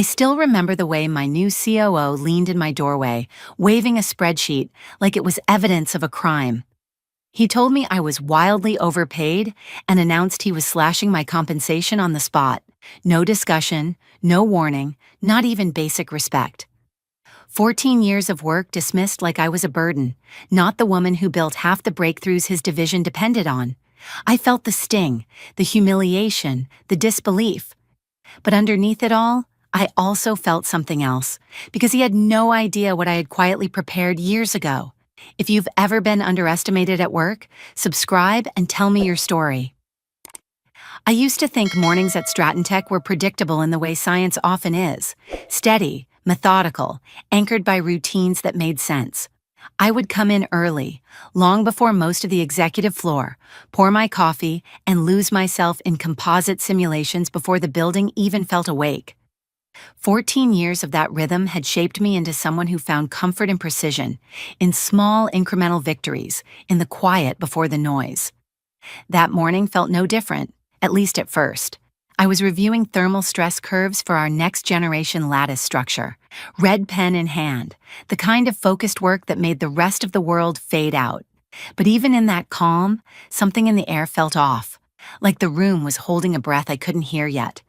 I still remember the way my new COO leaned in my doorway, waving a spreadsheet like it was evidence of a crime. He told me I was wildly overpaid and announced he was slashing my compensation on the spot. No discussion, no warning, not even basic respect. 14 years of work dismissed like I was a burden, not the woman who built half the breakthroughs his division depended on. I felt the sting, the humiliation, the disbelief. But underneath it all, I also felt something else, because he had no idea what I had quietly prepared years ago. If you've ever been underestimated at work, subscribe and tell me your story. I used to think mornings at Stratton Tech were predictable in the way science often is, steady, methodical, anchored by routines that made sense. I would come in early, long before most of the executive floor, pour my coffee, and lose myself in composite simulations before the building even felt awake. 14 years of that rhythm had shaped me into someone who found comfort in precision, in small incremental victories, in the quiet before the noise. That morning felt no different, at least at first. I was reviewing thermal stress curves for our next-generation lattice structure, red pen in hand, the kind of focused work that made the rest of the world fade out. But even in that calm, something in the air felt off, like the room was holding a breath I couldn't hear yet.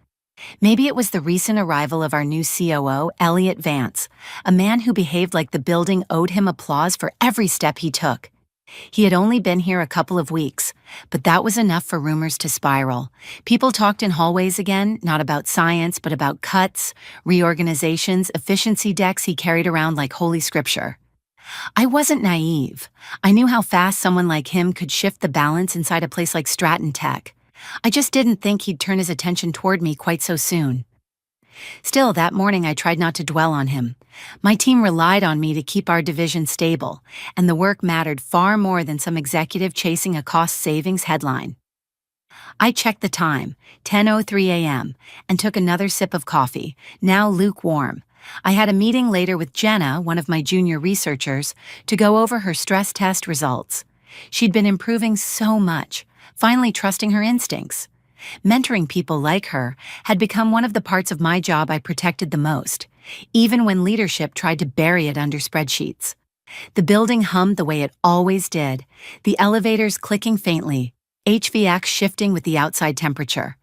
Maybe it was the recent arrival of our new COO, Elliot Vance, a man who behaved like the building owed him applause for every step he took. He had only been here a couple of weeks, but that was enough for rumors to spiral. People talked in hallways again, not about science, but about cuts, reorganizations, efficiency decks he carried around like holy scripture. I wasn't naive. I knew how fast someone like him could shift the balance inside a place like Stratton Tech. I just didn't think he'd turn his attention toward me quite so soon. Still, that morning I tried not to dwell on him. My team relied on me to keep our division stable, and the work mattered far more than some executive chasing a cost savings headline. I checked the time, 10:03 a.m., and took another sip of coffee, now lukewarm. I had a meeting later with Jenna, one of my junior researchers, to go over her stress test results. She'd been improving so much, finally trusting her instincts. Mentoring people like her had become one of the parts of my job I protected the most, even when leadership tried to bury it under spreadsheets. The building hummed the way it always did, the elevators clicking faintly, HVAC shifting with the outside temperature.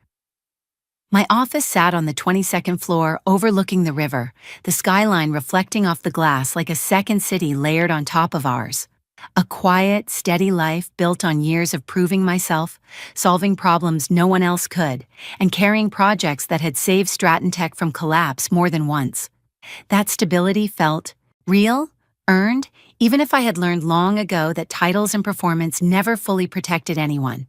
My office sat on the 22nd floor overlooking the river, the skyline reflecting off the glass like a second city layered on top of ours. A quiet, steady life built on years of proving myself, solving problems no one else could, and carrying projects that had saved Stratton Tech from collapse more than once. That stability felt real, earned, even if I had learned long ago that titles and performance never fully protected anyone.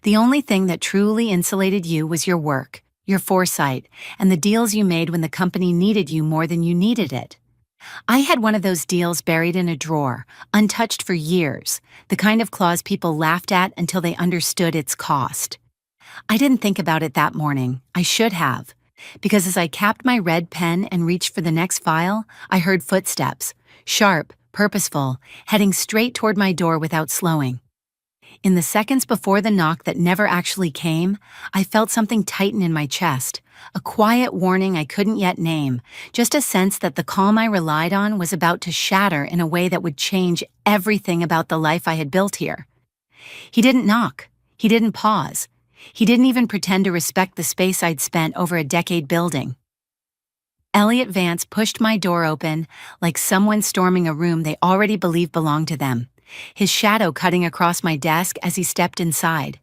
The only thing that truly insulated you was your work, your foresight, and the deals you made when the company needed you more than you needed it. I had one of those deals buried in a drawer, untouched for years, the kind of clause people laughed at until they understood its cost. I didn't think about it that morning. I should have, because as I capped my red pen and reached for the next file, I heard footsteps, sharp, purposeful, heading straight toward my door without slowing. In the seconds before the knock that never actually came, I felt something tighten in my chest, a quiet warning I couldn't yet name, just a sense that the calm I relied on was about to shatter in a way that would change everything about the life I had built here. He didn't knock. He didn't pause. He didn't even pretend to respect the space I'd spent over a decade building. Elliot Vance pushed my door open like someone storming a room they already believed belonged to them, his shadow cutting across my desk as he stepped inside.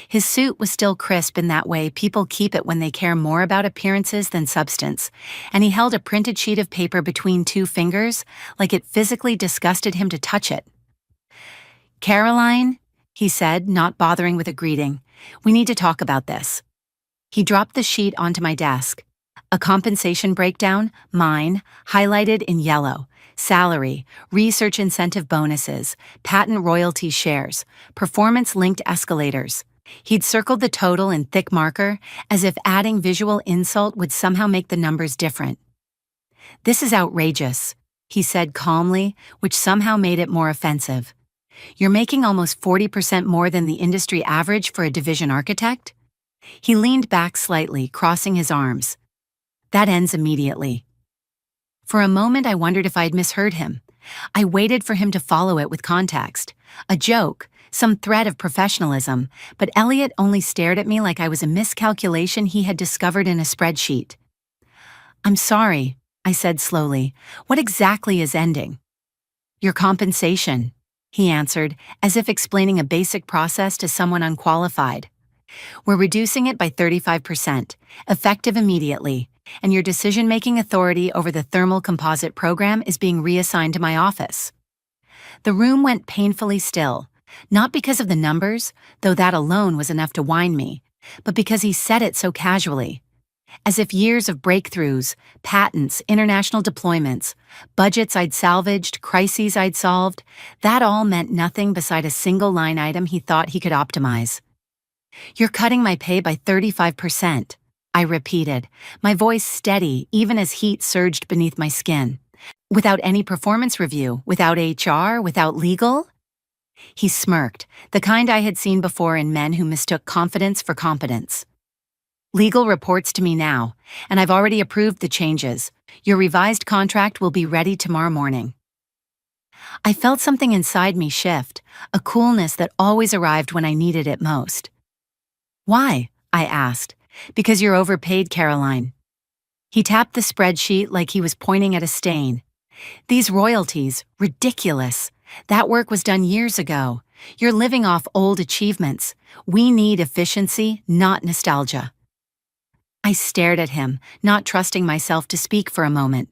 His suit was still crisp in that way people keep it when they care more about appearances than substance, and he held a printed sheet of paper between two fingers, like it physically disgusted him to touch it. "Caroline," he said, not bothering with a greeting, "we need to talk about this." He dropped the sheet onto my desk. A compensation breakdown, mine, highlighted in yellow. Salary, research incentive bonuses, patent royalty shares, performance-linked escalators. He'd circled the total in thick marker, as if adding visual insult would somehow make the numbers different. "This is outrageous," he said calmly, which somehow made it more offensive. "You're making almost 40% more than the industry average for a division architect?" He leaned back slightly, crossing his arms. That ends immediately. For a moment, I wondered if I'd misheard him. I waited for him to follow it with context. A joke, some thread of professionalism, but Elliot only stared at me like I was a miscalculation he had discovered in a spreadsheet. "I'm sorry," I said slowly. "What exactly is ending?" "Your compensation," he answered, as if explaining a basic process to someone unqualified. "We're reducing it by 35%, effective immediately, and your decision-making authority over the thermal composite program is being reassigned to my office." The room went painfully still, not because of the numbers, though that alone was enough to wind me, but because he said it so casually. As if years of breakthroughs, patents, international deployments, budgets I'd salvaged, crises I'd solved, that all meant nothing beside a single line item he thought he could optimize. "You're cutting my pay by 35%, I repeated, my voice steady even as heat surged beneath my skin. "Without any performance review, without HR, without legal?" He smirked, the kind I had seen before in men who mistook confidence for competence. "Legal reports to me now, and I've already approved the changes. Your revised contract will be ready tomorrow morning." I felt something inside me shift, a coolness that always arrived when I needed it most. "Why?" I asked. "Because you're overpaid, Caroline." He tapped the spreadsheet like he was pointing at a stain. "These royalties, ridiculous. That work was done years ago. You're living off old achievements. We need efficiency, not nostalgia." I stared at him, not trusting myself to speak for a moment.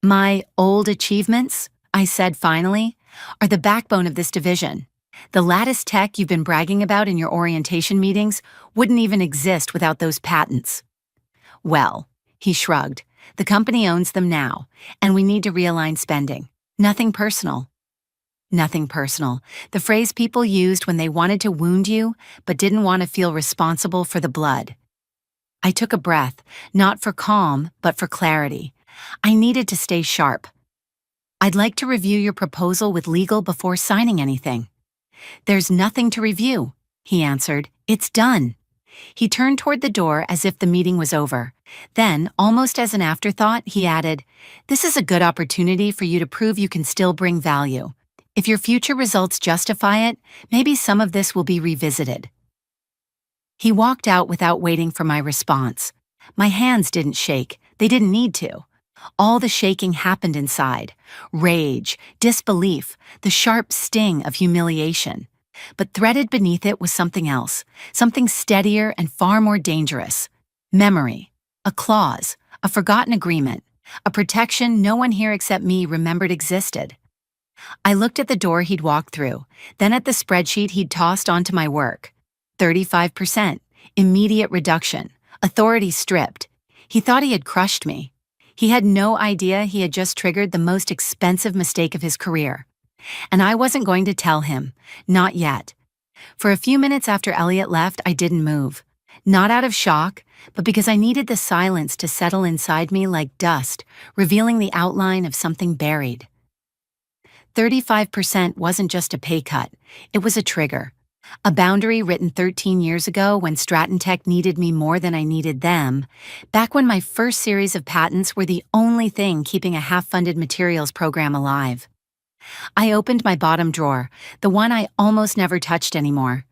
"My old achievements," I said finally, "are the backbone of this division. The lattice tech you've been bragging about in your orientation meetings wouldn't even exist without those patents." "Well," he shrugged, "the company owns them now, and we need to realign spending. Nothing personal." Nothing personal, the phrase people used when they wanted to wound you but didn't want to feel responsible for the blood. I took a breath, not for calm, but for clarity. I needed to stay sharp. "I'd like to review your proposal with legal before signing anything." "There's nothing to review," he answered. "It's done." He turned toward the door as if the meeting was over. Then, almost as an afterthought, he added, "This is a good opportunity for you to prove you can still bring value. If your future results justify it, maybe some of this will be revisited." He walked out without waiting for my response. My hands didn't shake. They didn't need to. All the shaking happened inside. Rage, disbelief, the sharp sting of humiliation. But threaded beneath it was something else, something steadier and far more dangerous. Memory. A clause. A forgotten agreement. A protection no one here except me remembered existed. I looked at the door he'd walked through, then at the spreadsheet he'd tossed onto my work. 35%, immediate reduction, authority stripped. He thought he had crushed me. He had no idea he had just triggered the most expensive mistake of his career. And I wasn't going to tell him, not yet. For a few minutes after Elliot left, I didn't move. Not out of shock, but because I needed the silence to settle inside me like dust, revealing the outline of something buried. 35% wasn't just a pay cut, it was a trigger. A boundary written 13 years ago when Stratton Tech needed me more than I needed them, back when my first series of patents were the only thing keeping a half-funded materials program alive. I opened my bottom drawer, the one I almost never touched anymore.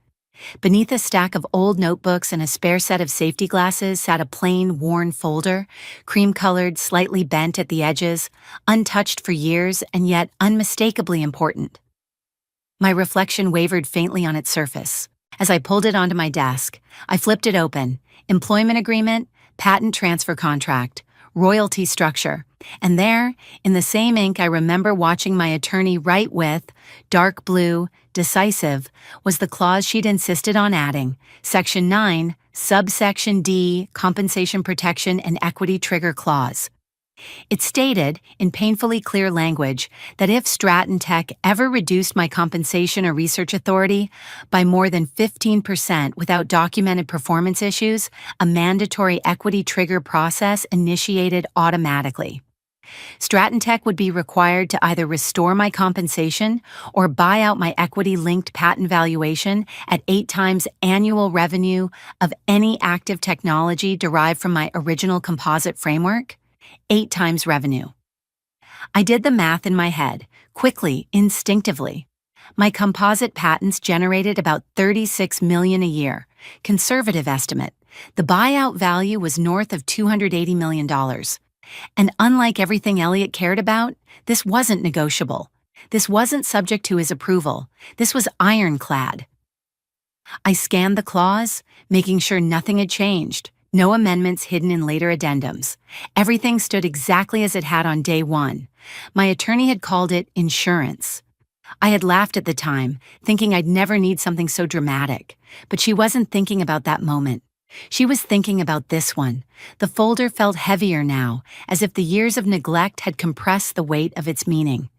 Beneath a stack of old notebooks and a spare set of safety glasses sat a plain, worn folder, cream-colored, slightly bent at the edges, untouched for years and yet unmistakably important. My reflection wavered faintly on its surface. As I pulled it onto my desk, I flipped it open. Employment agreement, patent transfer contract, royalty structure. And there, in the same ink I remember watching my attorney write with, dark blue, decisive, was the clause she'd insisted on adding, Section 9, Subsection D, Compensation Protection and Equity Trigger Clause. It stated, in painfully clear language, that if Stratton Tech ever reduced my compensation or research authority by more than 15% without documented performance issues, a mandatory equity trigger process initiated automatically. Stratton Tech would be required to either restore my compensation or buy out my equity-linked patent valuation at 8 times annual revenue of any active technology derived from my original composite framework. 8 times revenue. I did the math in my head, quickly, instinctively. My composite patents generated about $36 million a year. Conservative estimate. The buyout value was north of $280 million. And unlike everything Elliot cared about, this wasn't negotiable. This wasn't subject to his approval. This was ironclad. I scanned the clause, making sure nothing had changed. No amendments hidden in later addendums. Everything stood exactly as it had on day one. My attorney had called it insurance. I had laughed at the time, thinking I'd never need something so dramatic. But she wasn't thinking about that moment. She was thinking about this one. The folder felt heavier now, as if the years of neglect had compressed the weight of its meaning.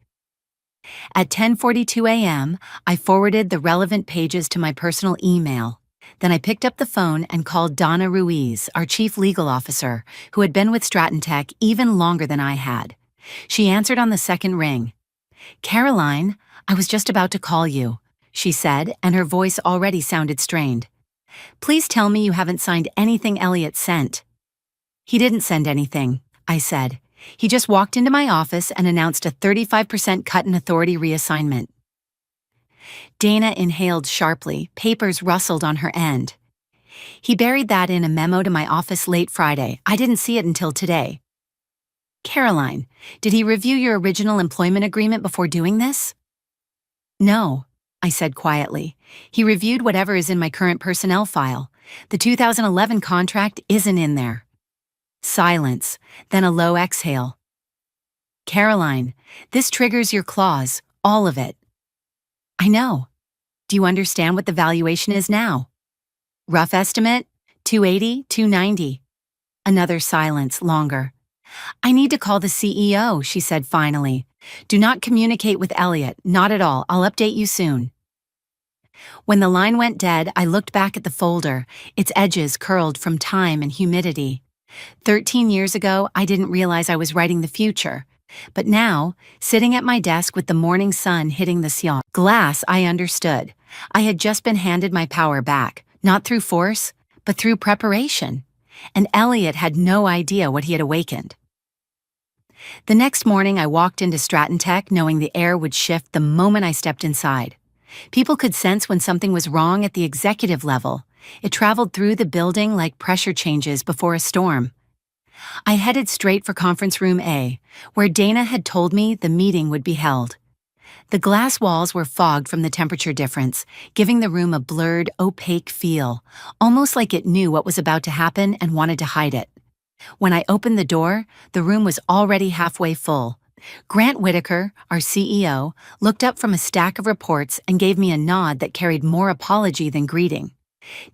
At 10:42 a.m., I forwarded the relevant pages to my personal email. Then I picked up the phone and called Donna Ruiz, our chief legal officer, who had been with Stratton Tech even longer than I had. She answered on the second ring. "Caroline, I was just about to call you," she said, and her voice already sounded strained. "Please tell me you haven't signed anything Elliot sent." "He didn't send anything," I said. "He just walked into my office and announced a 35% cut in authority reassignment." Dana inhaled sharply, papers rustled on her end. "He buried that in a memo to my office late Friday. I didn't see it until today." "Caroline, did he review your original employment agreement before doing this?" "No," I said quietly. "He reviewed whatever is in my current personnel file. The 2011 contract isn't in there." Silence, then a low exhale. "Caroline, this triggers your clause, all of it." "I know. Do you understand what the valuation is now?" "Rough estimate, 280, 290. Another silence, longer. "I need to call the CEO," she said finally. "Do not communicate with Elliot, not at all. I'll update you soon." When the line went dead, I looked back at the folder, its edges curled from time and humidity. 13 years ago, I didn't realize I was writing the future. But now, sitting at my desk with the morning sun hitting the glass, I understood. I had just been handed my power back, not through force, but through preparation. And Elliot had no idea what he had awakened. The next morning, I walked into Stratton Tech knowing the air would shift the moment I stepped inside. People could sense when something was wrong at the executive level. It traveled through the building like pressure changes before a storm. I headed straight for Conference Room A, where Dana had told me the meeting would be held. The glass walls were fogged from the temperature difference, giving the room a blurred, opaque feel, almost like it knew what was about to happen and wanted to hide it. When I opened the door, the room was already halfway full. Grant Whitaker, our CEO, looked up from a stack of reports and gave me a nod that carried more apology than greeting.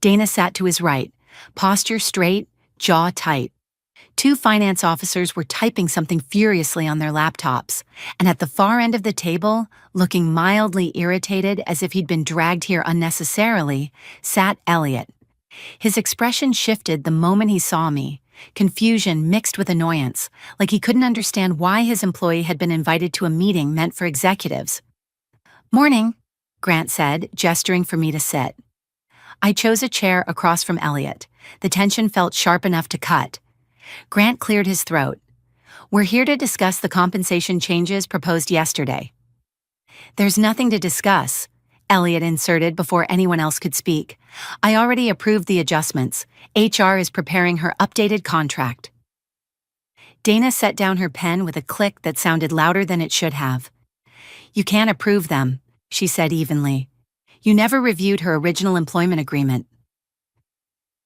Dana sat to his right, posture straight, jaw tight. 2 finance officers were typing something furiously on their laptops, and at the far end of the table, looking mildly irritated as if he'd been dragged here unnecessarily, sat Elliot. His expression shifted the moment he saw me, confusion mixed with annoyance, like he couldn't understand why his employee had been invited to a meeting meant for executives. "Morning," Grant said, gesturing for me to sit. I chose a chair across from Elliot. The tension felt sharp enough to cut. Grant cleared his throat. "We're here to discuss the compensation changes proposed yesterday." "There's nothing to discuss," Elliot inserted before anyone else could speak. "I already approved the adjustments. HR is preparing her updated contract." Dana set down her pen with a click that sounded louder than it should have. "You can't approve them," she said evenly. "You never reviewed her original employment agreement."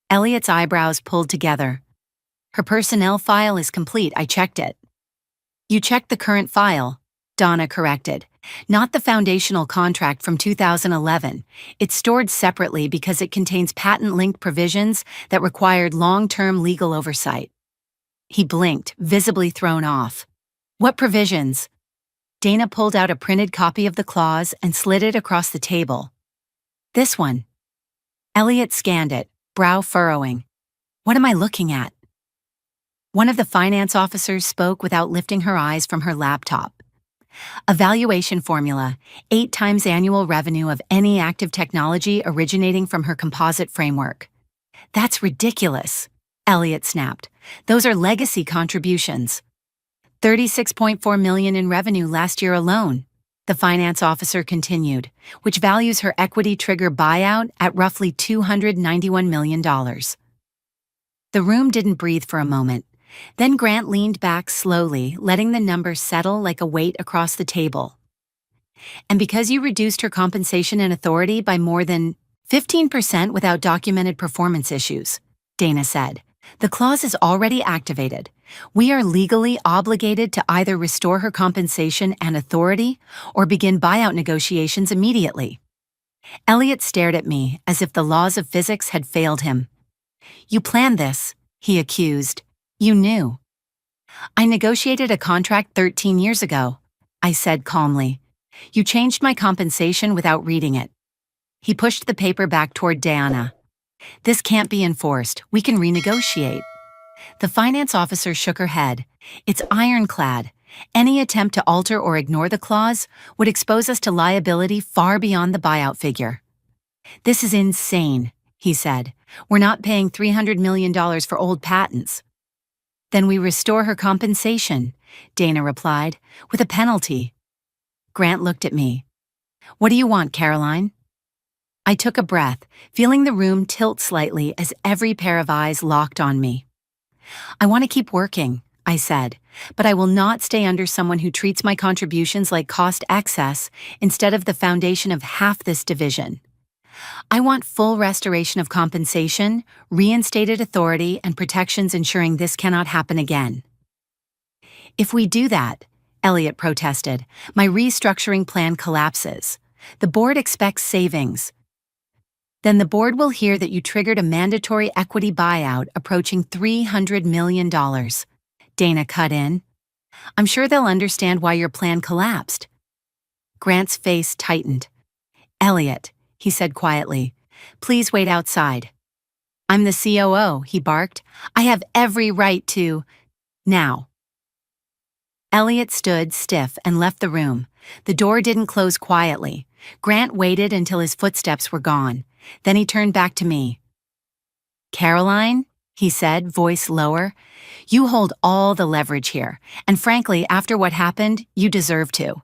Elliot's eyebrows pulled together. "Her personnel file is complete. I checked it." "You checked the current file," Donna corrected. "Not the foundational contract from 2011. It's stored separately because it contains patent-linked provisions that required long-term legal oversight." He blinked, visibly thrown off. "What provisions?" Dana pulled out a printed copy of the clause and slid it across the table. "This one." Elliot scanned it, brow furrowing. "What am I looking at?" One of the finance officers spoke without lifting her eyes from her laptop. A valuation formula, 8 times annual revenue of any active technology originating from her composite framework. That's ridiculous, Elliot snapped. Those are legacy contributions. 36.4 million in revenue last year alone, the finance officer continued, which values her equity trigger buyout at roughly $291 million. The room didn't breathe for a moment. Then Grant leaned back slowly, letting the number settle like a weight across the table. And because you reduced her compensation and authority by more than 15% without documented performance issues, Dana said, the clause is already activated. We are legally obligated to either restore her compensation and authority or begin buyout negotiations immediately. Elliot stared at me as if the laws of physics had failed him. You planned this, he accused. You knew. I negotiated a contract 13 years ago, I said calmly. You changed my compensation without reading it. He pushed the paper back toward Diana. This can't be enforced. We can renegotiate. The finance officer shook her head. It's ironclad. Any attempt to alter or ignore the clause would expose us to liability far beyond the buyout figure. This is insane, he said. We're not paying $300 million for old patents. Then we restore her compensation, Dana replied, with a penalty. Grant looked at me. What do you want, Caroline? I took a breath, feeling the room tilt slightly as every pair of eyes locked on me. I want to keep working, I said, but I will not stay under someone who treats my contributions like cost excess instead of the foundation of half this division. I want full restoration of compensation, reinstated authority, and protections ensuring this cannot happen again. If we do that, Elliot protested, my restructuring plan collapses. The board expects savings. Then the board will hear that you triggered a mandatory equity buyout approaching $300 million. Dana cut in. I'm sure they'll understand why your plan collapsed. Grant's face tightened. Elliot, he said quietly, please wait outside. I'm the COO, he barked. I have every right to... Now. Elliot stood stiff and left the room. The door didn't close quietly. Grant waited until his footsteps were gone. Then he turned back to me. Caroline, he said, voice lower, you hold all the leverage here, and frankly, after what happened, you deserve to.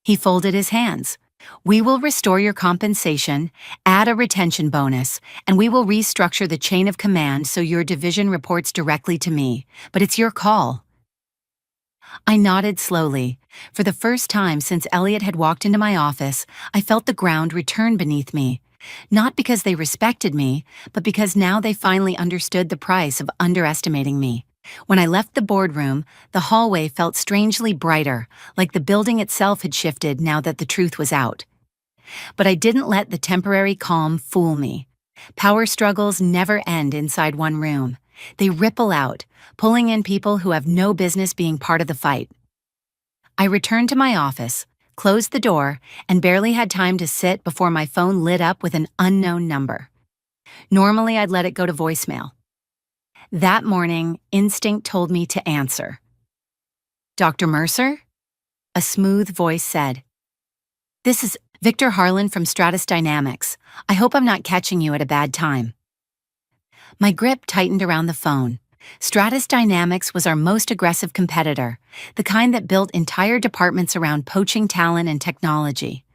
He folded his hands. We will restore your compensation, add a retention bonus, and we will restructure the chain of command so your division reports directly to me, but it's your call. I nodded slowly. For the first time since Elliot had walked into my office, I felt the ground return beneath me. Not because they respected me, but because now they finally understood the price of underestimating me. When I left the boardroom, the hallway felt strangely brighter, like the building itself had shifted now that the truth was out. But I didn't let the temporary calm fool me. Power struggles never end inside one room. They ripple out, pulling in people who have no business being part of the fight. I returned to my office, closed the door, and barely had time to sit before my phone lit up with an unknown number. Normally, I'd let it go to voicemail. That morning, instinct told me to answer. Dr. Mercer? A smooth voice said. This is Victor Harlan from Stratus Dynamics. I hope I'm not catching you at a bad time. My grip tightened around the phone. Stratus Dynamics was our most aggressive competitor, the kind that built entire departments around poaching talent and technology.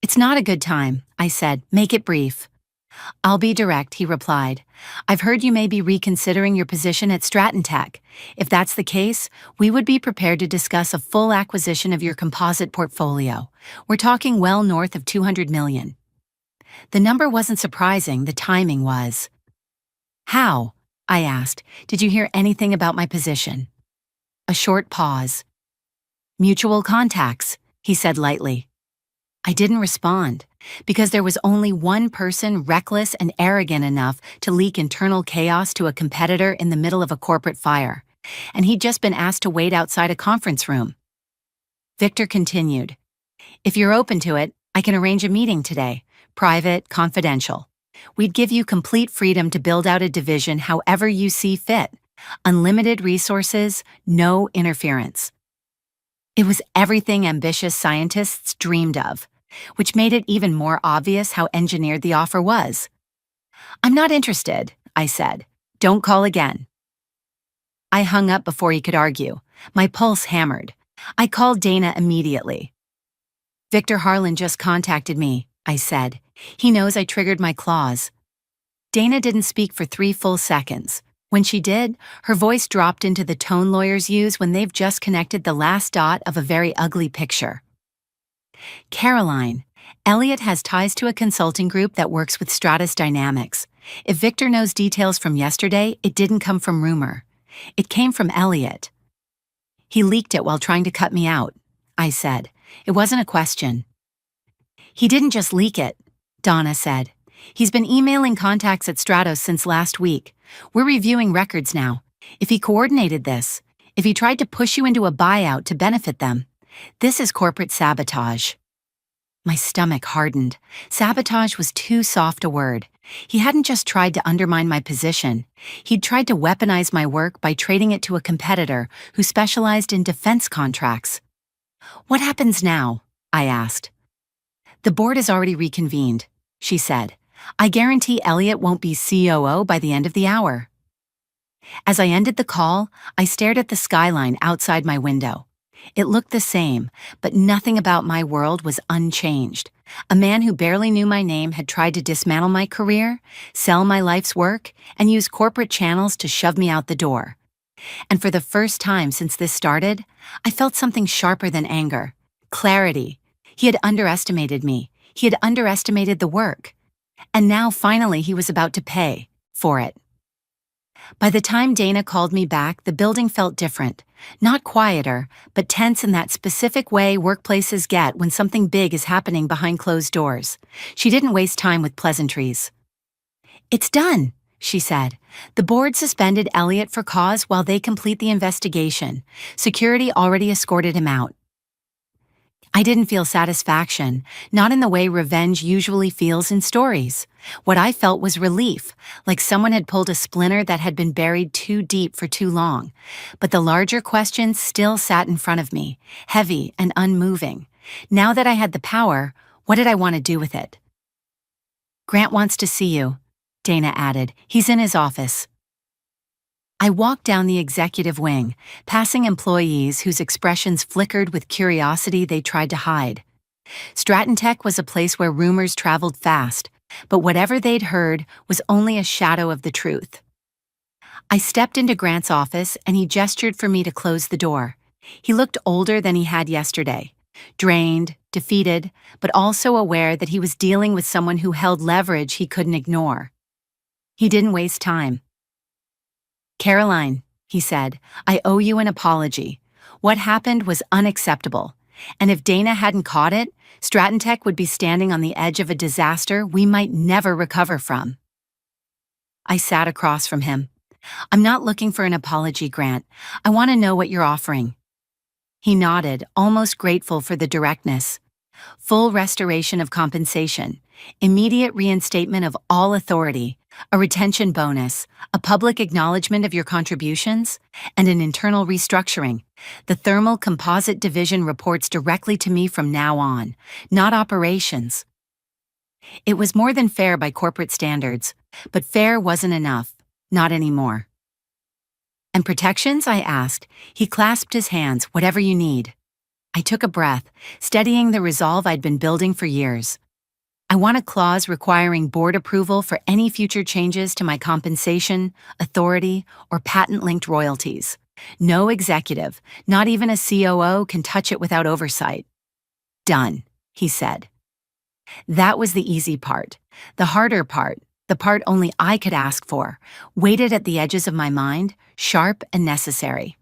It's not a good time, I said. Make it brief. I'll be direct, he replied. I've heard you may be reconsidering your position at Stratton Tech. If that's the case, we would be prepared to discuss a full acquisition of your composite portfolio. We're talking well north of $200 million. The number wasn't surprising, the timing was. How? I asked. Did you hear anything about my position? A short pause. Mutual contacts, he said lightly. I didn't respond, because there was only one person reckless and arrogant enough to leak internal chaos to a competitor in the middle of a corporate fire, and he'd just been asked to wait outside a conference room. Victor continued. If you're open to it, I can arrange a meeting today, private, confidential. We'd give you complete freedom to build out a division however you see fit. Unlimited resources, no interference. It was everything ambitious scientists dreamed of, which made it even more obvious how engineered the offer was. "I'm not interested," I said. "Don't call again." I hung up before he could argue. My pulse hammered. I called Dana immediately. "Victor Harlan just contacted me," I said. "He knows I triggered my clause." Dana didn't speak for 3 full seconds. When she did, her voice dropped into the tone lawyers use when they've just connected the last dot of a very ugly picture. "Caroline, Elliot has ties to a consulting group that works with Stratus Dynamics. If Victor knows details from yesterday, it didn't come from rumor. It came from Elliot. He leaked it while trying to cut me out," I said. It wasn't a question. "He didn't just leak it," Donna said. "He's been emailing contacts at Stratos since last week. We're reviewing records now. If he coordinated this, if he tried to push you into a buyout to benefit them, this is corporate sabotage." My stomach hardened. Sabotage was too soft a word. He hadn't just tried to undermine my position. He'd tried to weaponize my work by trading it to a competitor who specialized in defense contracts. "What happens now?" I asked. "The board has already reconvened," she said. "I guarantee Elliot won't be COO by the end of the hour." As I ended the call, I stared at the skyline outside my window. It looked the same, but nothing about my world was unchanged. A man who barely knew my name had tried to dismantle my career, sell my life's work, and use corporate channels to shove me out the door. And for the first time since this started, I felt something sharper than anger. Clarity. He had underestimated me. He had underestimated the work. And now finally he was about to pay for it. By the time Dana called me back, the building felt different. Not quieter, but tense in that specific way workplaces get when something big is happening behind closed doors. She didn't waste time with pleasantries. "It's done," she said. "The board suspended Elliot for cause while they complete the investigation. Security already escorted him out." I didn't feel satisfaction, not in the way revenge usually feels in stories. What I felt was relief, like someone had pulled a splinter that had been buried too deep for too long. But the larger questions still sat in front of me, heavy and unmoving. Now that I had the power, what did I want to do with it? "Grant wants to see you," Dana added. "He's in his office." I walked down the executive wing, passing employees whose expressions flickered with curiosity they tried to hide. Stratton Tech was a place where rumors traveled fast, but whatever they'd heard was only a shadow of the truth. I stepped into Grant's office and he gestured for me to close the door. He looked older than he had yesterday, drained, defeated, but also aware that he was dealing with someone who held leverage he couldn't ignore. He didn't waste time. "Caroline," he said, "I owe you an apology. What happened was unacceptable. And if Dana hadn't caught it, Stratton Tech would be standing on the edge of a disaster we might never recover from." I sat across from him. "I'm not looking for an apology, Grant. I want to know what you're offering." He nodded, almost grateful for the directness. "Full restoration of compensation, immediate reinstatement of all authority, a retention bonus, a public acknowledgement of your contributions, and an internal restructuring. The Thermal Composite Division reports directly to me from now on, not operations." It was more than fair by corporate standards, but fair wasn't enough, not anymore. "And protections?" I asked. He clasped his hands. "Whatever you need." I took a breath, steadying the resolve I'd been building for years. "I want a clause requiring board approval for any future changes to my compensation, authority, or patent-linked royalties. No executive, not even a COO, can touch it without oversight." "Done," he said. That was the easy part. The harder part, the part only I could ask for, waited at the edges of my mind, sharp and necessary.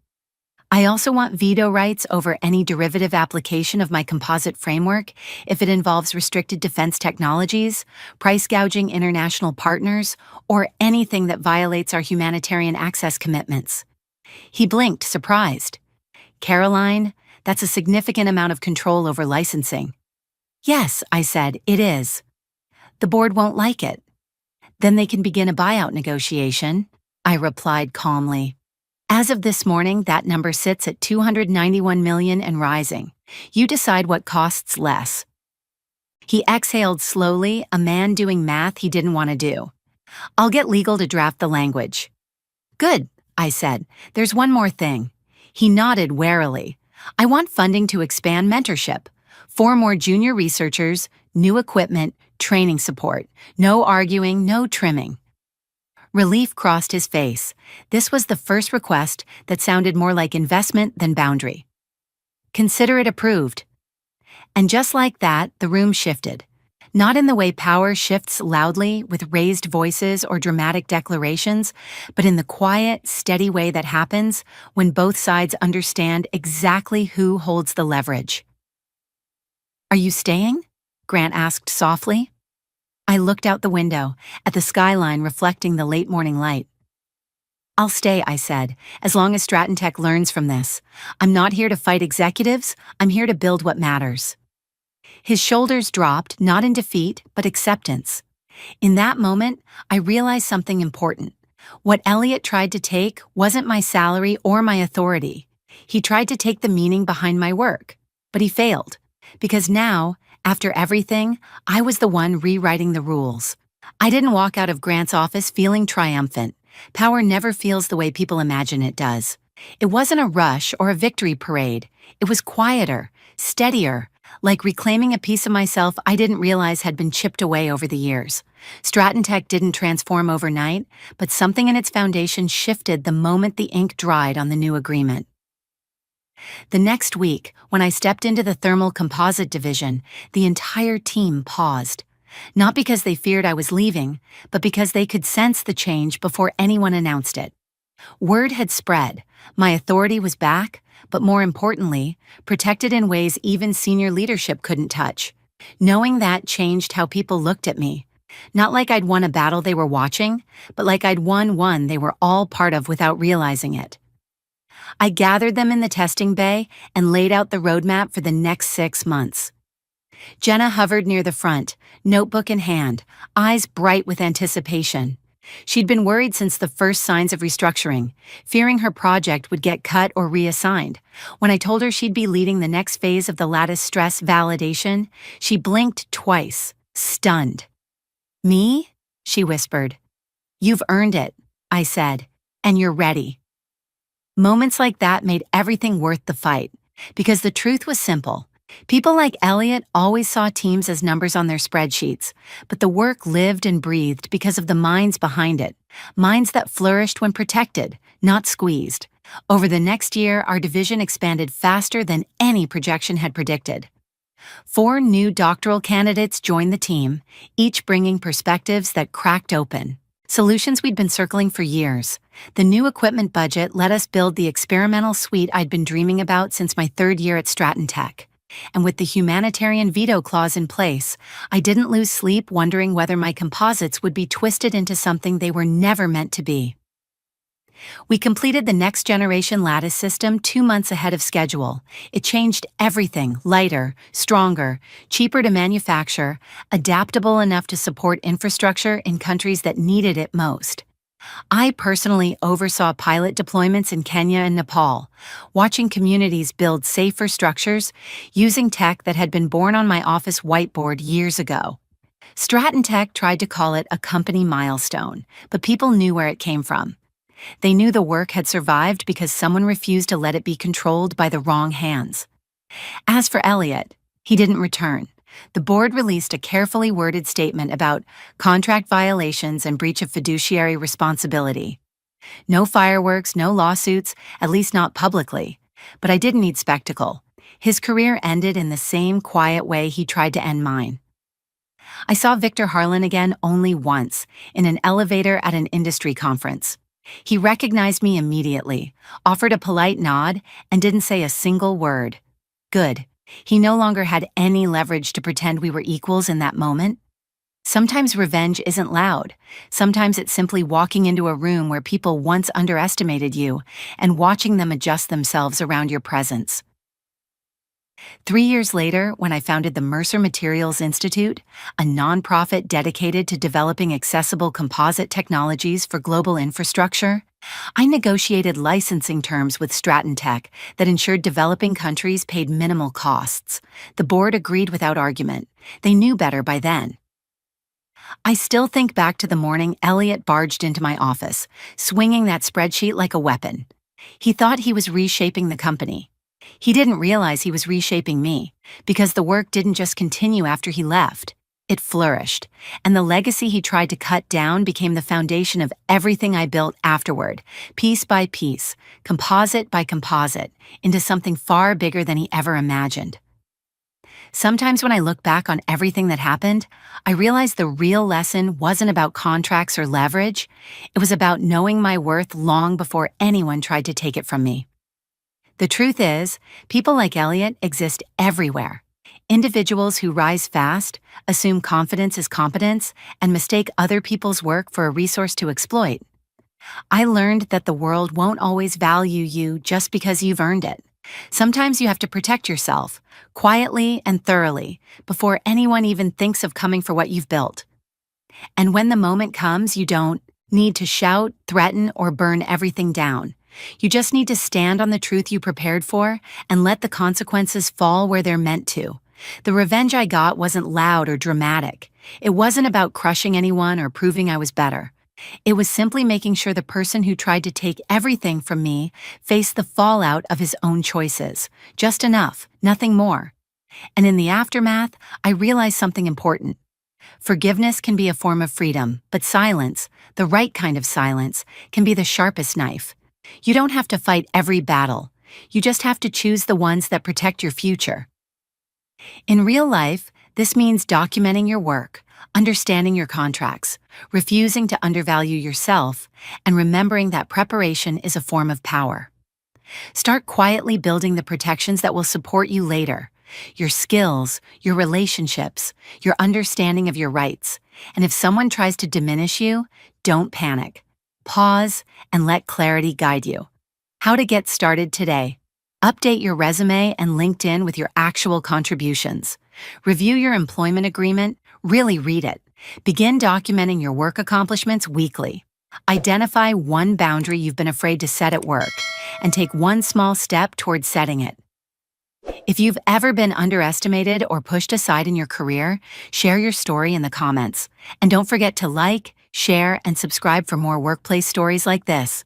"I also want veto rights over any derivative application of my composite framework if it involves restricted defense technologies, price gouging international partners, or anything that violates our humanitarian access commitments." He blinked, surprised. "Caroline, that's a significant amount of control over licensing." "Yes," I said, "it is." "The board won't like it." "Then they can begin a buyout negotiation," I replied calmly. As of this morning, that number sits at 291 million and rising. You decide what costs less. He exhaled slowly, a man doing math he didn't want to do. I'll get legal to draft the language. Good, I said. There's one more thing. He nodded warily. I want funding to expand mentorship. 4 more junior researchers, new equipment, training support. No arguing, no trimming. Relief crossed his face. This was the first request that sounded more like investment than boundary. Consider it approved. And just like that, the room shifted. Not in the way power shifts loudly with raised voices or dramatic declarations, but in the quiet, steady way that happens when both sides understand exactly who holds the leverage. Are you staying? Grant asked softly. I looked out the window, at the skyline reflecting the late morning light. I'll stay, I said, as long as Stratton Tech learns from this. I'm not here to fight executives, I'm here to build what matters. His shoulders dropped, not in defeat, but acceptance. In that moment, I realized something important. What Elliot tried to take wasn't my salary or my authority. He tried to take the meaning behind my work, but he failed. Because now, after everything, I was the one rewriting the rules. I didn't walk out of Grant's office feeling triumphant. Power never feels the way people imagine it does. It wasn't a rush or a victory parade. It was quieter, steadier, like reclaiming a piece of myself I didn't realize had been chipped away over the years. Stratton Tech didn't transform overnight, but something in its foundation shifted the moment the ink dried on the new agreement. The next week, when I stepped into the thermal composite division, the entire team paused. Not because they feared I was leaving, but because they could sense the change before anyone announced it. Word had spread, my authority was back, but more importantly, protected in ways even senior leadership couldn't touch. Knowing that changed how people looked at me. Not like I'd won a battle they were watching, but like I'd won one they were all part of without realizing it. I gathered them in the testing bay and laid out the roadmap for the next 6 months. Jenna hovered near the front, notebook in hand, eyes bright with anticipation. She'd been worried since the first signs of restructuring, fearing her project would get cut or reassigned. When I told her she'd be leading the next phase of the lattice stress validation, she blinked twice, stunned. Me? She whispered. You've earned it, I said, and you're ready. Moments like that made everything worth the fight, because the truth was simple. People like Elliot always saw teams as numbers on their spreadsheets, but the work lived and breathed because of the minds behind it, minds that flourished when protected, not squeezed. Over the next year, our division expanded faster than any projection had predicted. 4 new doctoral candidates joined the team, each bringing perspectives that cracked open. Solutions we'd been circling for years. The new equipment budget let us build the experimental suite I'd been dreaming about since my 3rd year at Stratton Tech. And with the humanitarian veto clause in place, I didn't lose sleep wondering whether my composites would be twisted into something they were never meant to be. We completed the next generation lattice system 2 months ahead of schedule. It changed everything: lighter, stronger, cheaper to manufacture, adaptable enough to support infrastructure in countries that needed it most. I personally oversaw pilot deployments in Kenya and Nepal, watching communities build safer structures using tech that had been born on my office whiteboard years ago. Stratton Tech tried to call it a company milestone, but people knew where it came from. They knew the work had survived because someone refused to let it be controlled by the wrong hands. As for Elliot, he didn't return. The board released a carefully worded statement about contract violations and breach of fiduciary responsibility. No fireworks, no lawsuits, at least not publicly. But I didn't need spectacle. His career ended in the same quiet way he tried to end mine. I saw Victor Harlan again only once, in an elevator at an industry conference. He recognized me immediately, offered a polite nod, and didn't say a single word. Good. He no longer had any leverage to pretend we were equals in that moment. Sometimes revenge isn't loud. Sometimes it's simply walking into a room where people once underestimated you and watching them adjust themselves around your presence. 3 years later, when I founded the Mercer Materials Institute, a nonprofit dedicated to developing accessible composite technologies for global infrastructure, I negotiated licensing terms with Stratton Tech that ensured developing countries paid minimal costs. The board agreed without argument. They knew better by then. I still think back to the morning Elliot barged into my office, swinging that spreadsheet like a weapon. He thought he was reshaping the company. He didn't realize he was reshaping me, because the work didn't just continue after he left. It flourished, and the legacy he tried to cut down became the foundation of everything I built afterward, piece by piece, composite by composite, into something far bigger than he ever imagined. Sometimes when I look back on everything that happened, I realize the real lesson wasn't about contracts or leverage. It was about knowing my worth long before anyone tried to take it from me. The truth is, people like Elliot exist everywhere. Individuals who rise fast, assume confidence is competence, and mistake other people's work for a resource to exploit. I learned that the world won't always value you just because you've earned it. Sometimes you have to protect yourself, quietly and thoroughly, before anyone even thinks of coming for what you've built. And when the moment comes, you don't need to shout, threaten, or burn everything down. You just need to stand on the truth you prepared for and let the consequences fall where they're meant to. The revenge I got wasn't loud or dramatic. It wasn't about crushing anyone or proving I was better. It was simply making sure the person who tried to take everything from me faced the fallout of his own choices. Just enough, nothing more. And in the aftermath, I realized something important. Forgiveness can be a form of freedom, but silence, the right kind of silence, can be the sharpest knife. You don't have to fight every battle. You just have to choose the ones that protect your future. In real life, this means documenting your work, understanding your contracts, refusing to undervalue yourself, and remembering that preparation is a form of power. Start quietly building the protections that will support you later. Your skills, your relationships, your understanding of your rights. And if someone tries to diminish you, don't panic. Pause and let clarity guide you. How to get started today. Update your resume and LinkedIn with your actual contributions. Review your employment agreement. Really read it. Begin documenting your work accomplishments weekly. Identify one boundary you've been afraid to set at work, and take one small step towards setting it. If you've ever been underestimated or pushed aside in your career, share your story in the comments. And don't forget to like, share, and subscribe for more workplace stories like this.